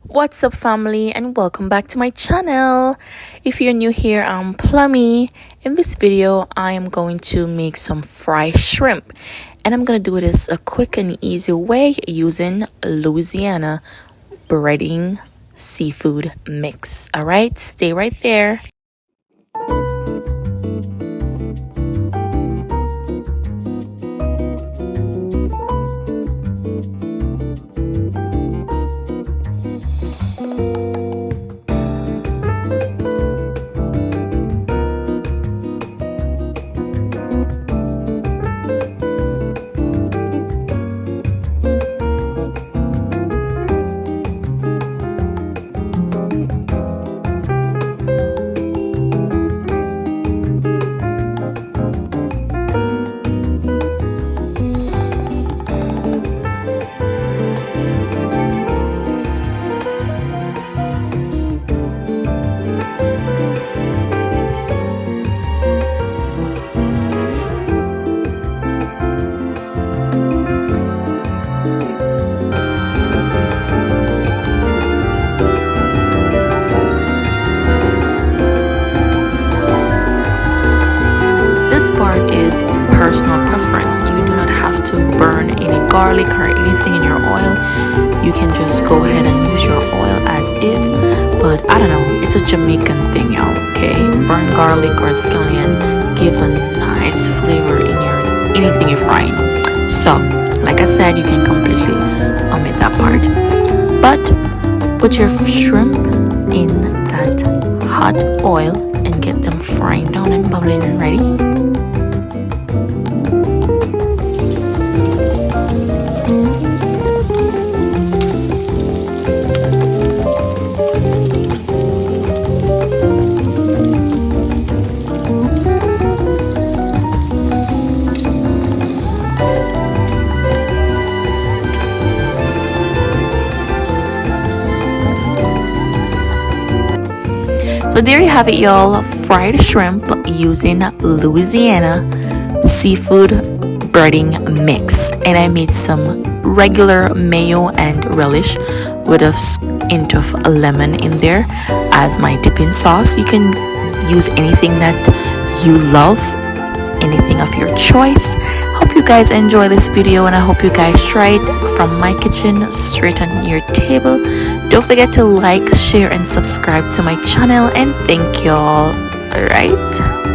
What's up, family, and welcome back to my channel. If you're new here, I'm Plummy. In this video I am going to make some fried shrimp, and I'm gonna do this a quick and easy way using Louisiana breading seafood mix. All right, stay right there. This part is personal preference. You do not have to burn any garlic or anything in your oil. You can just go ahead and use your oil as is. But I don't know, it's a Jamaican thing, y'all. Okay, burn garlic or scallion give a nice flavor in your anything you're frying. So, like I said, you can completely omit that part. But put your shrimp in that hot oil and get them frying down and bubbling and ready. So there you have it, y'all. Fried shrimp using Louisiana seafood breading mix. And I made some regular mayo and relish with a hint of lemon in there as my dipping sauce. You can use anything that you love, anything of your choice. Hope you guys enjoy this video, and I hope you guys try it from my kitchen straight on your table. Don't forget to like, share, and subscribe to my channel, and thank y'all. All right.